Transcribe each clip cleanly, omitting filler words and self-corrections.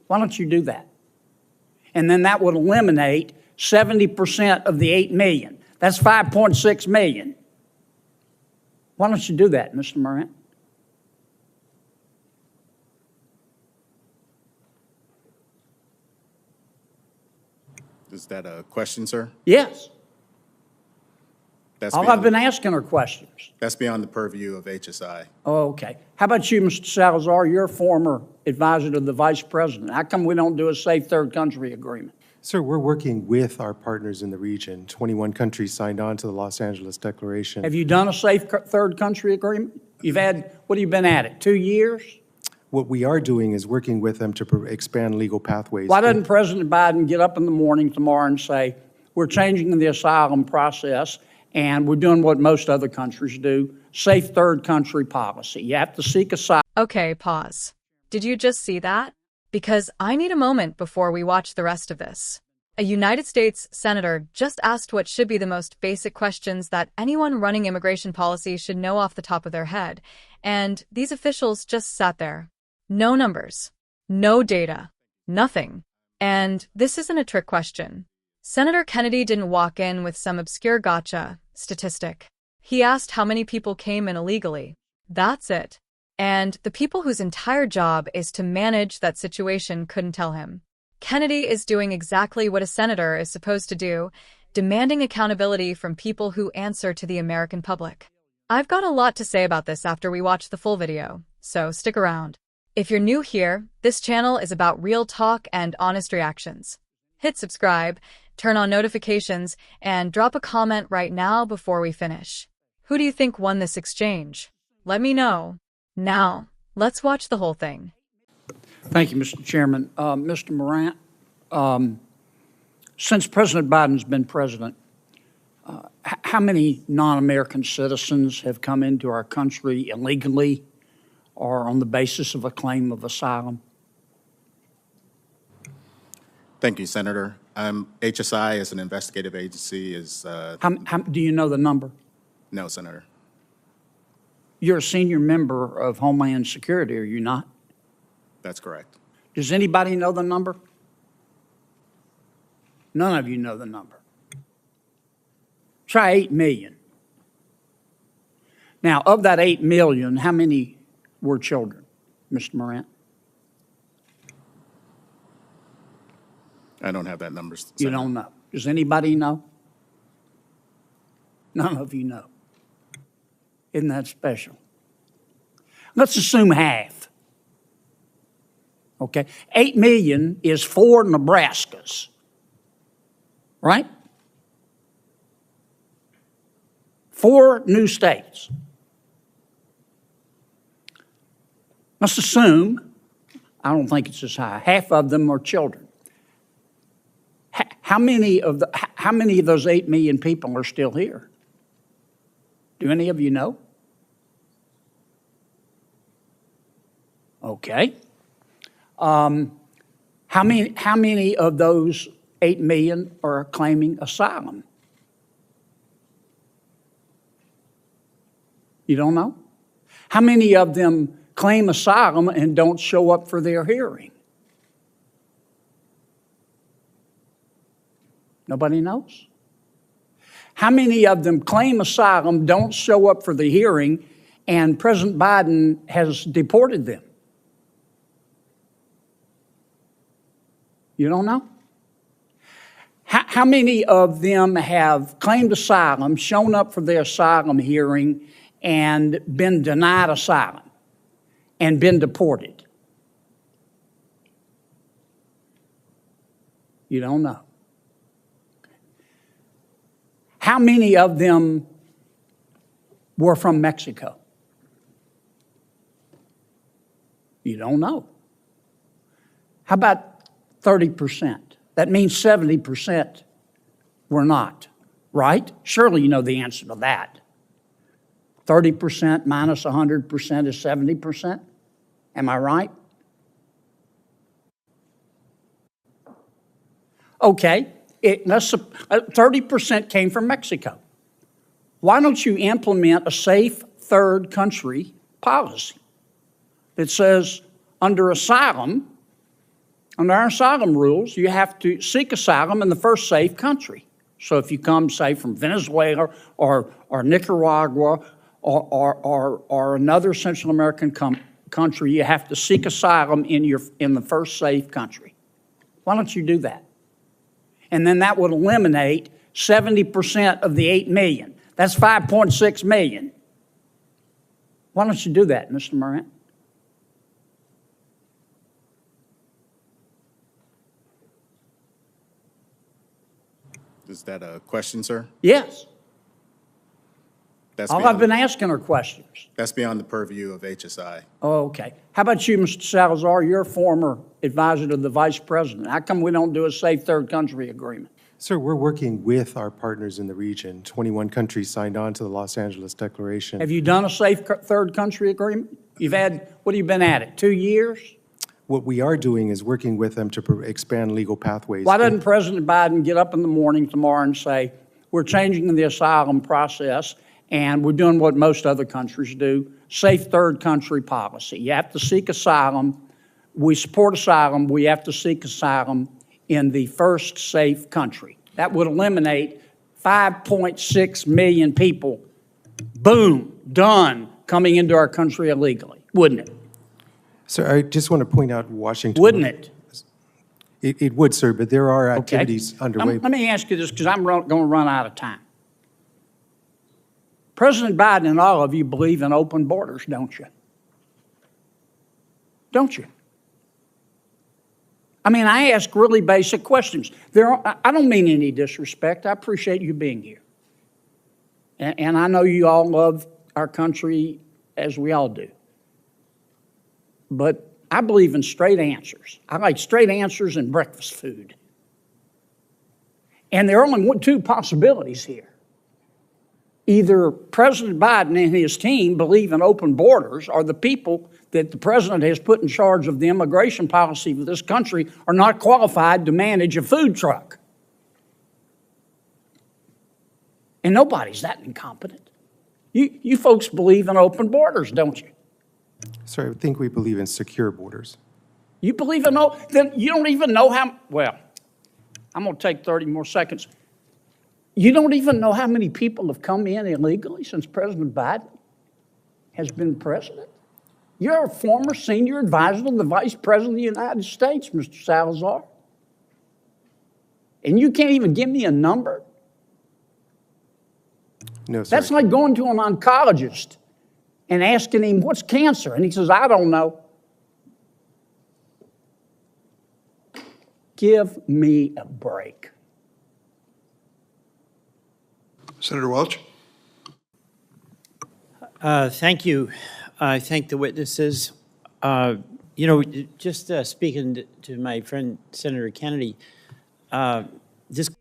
Why don't you do that? And then that would eliminate 70% of the 8 million. That's 5.6 million. Why don't you do that, Mr. Morant? Is that a question, sir? Yes. That's All I've been asking are questions. That's beyond the purview of HSI. Oh, okay. How about you, Mr. Salazar? You're a former advisor to the Vice President. How come we don't do a safe third country agreement? Sir, we're working with our partners in the region. 21 countries signed on to the Los Angeles Declaration. Have you done a safe third country agreement? You've had, what have you been at it, 2 years? What we are doing is working with them to expand legal pathways. Why doesn't President Biden get up in the morning tomorrow and say, we're changing the asylum process and we're doing what most other countries do, safe third country policy. You have to seek asylum. Okay, pause. Did you just see that? Because I need a moment before we watch the rest of this. A United States senator just asked what should be the most basic questions that anyone running immigration policy should know off the top of their head, and these officials just sat there. No numbers, no data, nothing. And this isn't a trick question. Senator Kennedy didn't walk in with some obscure gotcha statistic. He asked how many people came in illegally. That's it. And the people whose entire job is to manage that situation couldn't tell him. Kennedy is doing exactly what a senator is supposed to do, demanding accountability from people who answer to the American public. I've got a lot to say about this after we watch the full video, so stick around. If you're new here, this channel is about real talk and honest reactions. Hit subscribe, turn on notifications, and drop a comment right now before we finish. Who do you think won this exchange? Let me know. Now, let's watch the whole thing. Thank you, Mr. Chairman. Mr. Morant, since President Biden's been president, how many non-American citizens have come into our country illegally or on the basis of a claim of asylum? Thank you, Senator. HSI, as an investigative agency, is... Do you know the number? No, Senator. You're a senior member of Homeland Security, are you not? That's correct. Does anybody know the number? None of you know the number. Try 8 million. Now, of that 8 million, how many were children, Mr. Morant? I don't have that number, Senator. You don't know. Does anybody know? None of you know. Isn't that special? Let's assume half. Okay? 8 million is 4 Nebraskas. Right? 4 new states. Let's assume, I don't think it's as high, half of them are children. How many of those 8 million people are still here? Do any of you know? Okay. How many of those 8 million are claiming asylum? You don't know? How many of them claim asylum and don't show up for their hearing? Nobody knows? How many of them claim asylum, don't show up for the hearing, and President Biden has deported them? You don't know? How many of them have claimed asylum, shown up for their asylum hearing, and been denied asylum and been deported? You don't know. How many of them were from Mexico? You don't know. How about 30%? That means 70% were not, right? Surely you know the answer to that. 30% minus 100% is 70%. Am I right? Okay. 30% came from Mexico. Why don't you implement a safe third country policy that says under asylum, Under our asylum rules, you have to seek asylum in the first safe country. So if you come, say, from Venezuela or Nicaragua or another Central American country, you have to seek asylum in the first safe country. Why don't you do that? And then that would eliminate 70% of the 8 million. That's 5.6 million. Why don't you do that, Mr. Morant? Is that a question, sir? Yes. That's All I've been asking are questions. That's beyond the purview of HSI. Oh, okay. How about you, Mr. Salazar? You're a former advisor to the vice president. How come we don't do a safe third country agreement? Sir, we're working with our partners in the region. 21 countries signed on to the Los Angeles Declaration. Have you done a safe third country agreement? You've had, what have you been at it, 2 years? What we are doing is working with them to expand legal pathways. Why doesn't President Biden get up in the morning tomorrow and say, we're changing the asylum process and we're doing what most other countries do, safe third country policy. You have to seek asylum. We support asylum. We have to seek asylum in the first safe country. That would eliminate 5.6 million people, boom, done, coming into our country illegally, wouldn't it? Sir, I just want to point out Washington. Wouldn't it? It would, sir, but there are activities underway. Let me ask you this, because I'm going to run out of time. President Biden and all of you believe in open borders, don't you? Don't you? I mean, I ask really basic questions. I don't mean any disrespect. I appreciate you being here. And I know you all love our country as we all do. But I believe in straight answers. I like straight answers and breakfast food. And there are only two possibilities here. Either President Biden and his team believe in open borders, or the people that the president has put in charge of the immigration policy of this country are not qualified to manage a food truck. And nobody's that incompetent. You folks believe in open borders, don't you? Sir, I think we believe in secure borders. You believe in then you don't even know how, well, I'm going to take 30 more seconds. You don't even know how many people have come in illegally since President Biden has been president? You're a former senior advisor to the Vice President of the United States, Mr. Salazar. And you can't even give me a number? No, sir. That's like going to an oncologist and asking him, what's cancer? And he says, I don't know. Give me a break. Senator Welch. Thank you. I thank the witnesses. Just speaking to my friend Senator Kennedy, All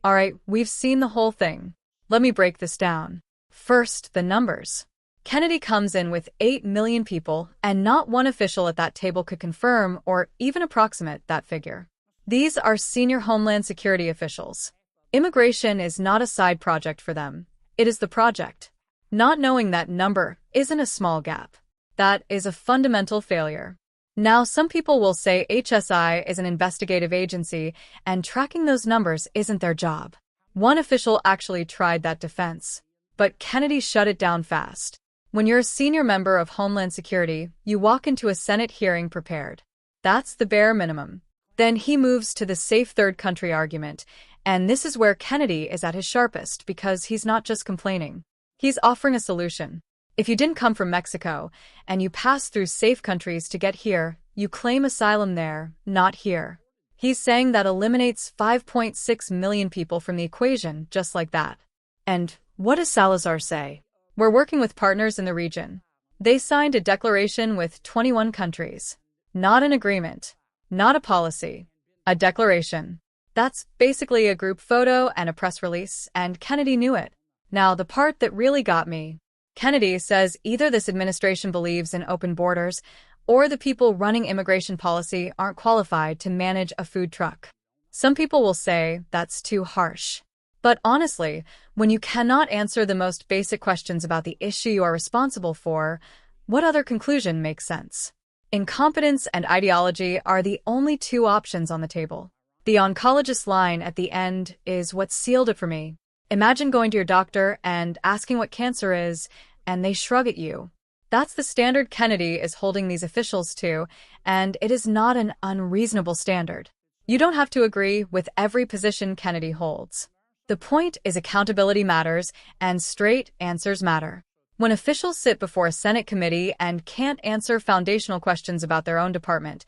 right, we've seen the whole thing. Let me break this down. First, the numbers. Kennedy comes in with 8 million people, and not one official at that table could confirm or even approximate that figure. These are senior Homeland Security officials. Immigration is not a side project for them. It is the project. Not knowing that number isn't a small gap. That is a fundamental failure. Now, some people will say HSI is an investigative agency and tracking those numbers isn't their job. One official actually tried that defense, but Kennedy shut it down fast. When you're a senior member of Homeland Security, you walk into a Senate hearing prepared. That's the bare minimum. Then he moves to the safe third country argument, and this is where Kennedy is at his sharpest because he's not just complaining. He's offering a solution. If you didn't come from Mexico and you pass through safe countries to get here, you claim asylum there, not here. He's saying that eliminates 5.6 million people from the equation just like that. And what does Salazar say? We're working with partners in the region. They signed a declaration with 21 countries. Not an agreement. Not a policy. A declaration. That's basically a group photo and a press release, and Kennedy knew it. Now, the part that really got me. Kennedy says either this administration believes in open borders, or the people running immigration policy aren't qualified to manage a food truck. Some people will say that's too harsh. But honestly, when you cannot answer the most basic questions about the issue you are responsible for, what other conclusion makes sense? Incompetence and ideology are the only two options on the table. The oncologist line at the end is what sealed it for me. Imagine going to your doctor and asking what cancer is, and they shrug at you. That's the standard Kennedy is holding these officials to, and it is not an unreasonable standard. You don't have to agree with every position Kennedy holds. The point is accountability matters, and straight answers matter. When officials sit before a Senate committee and can't answer foundational questions about their own department,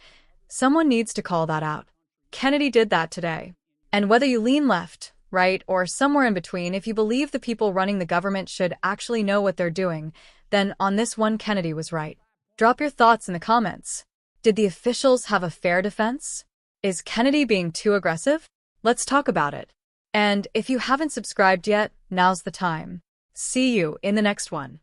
someone needs to call that out. Kennedy did that today. And whether you lean left, right, or somewhere in between, if you believe the people running the government should actually know what they're doing, then on this one, Kennedy was right. Drop your thoughts in the comments. Did the officials have a fair defense? Is Kennedy being too aggressive? Let's talk about it. And if you haven't subscribed yet, now's the time. See you in the next one.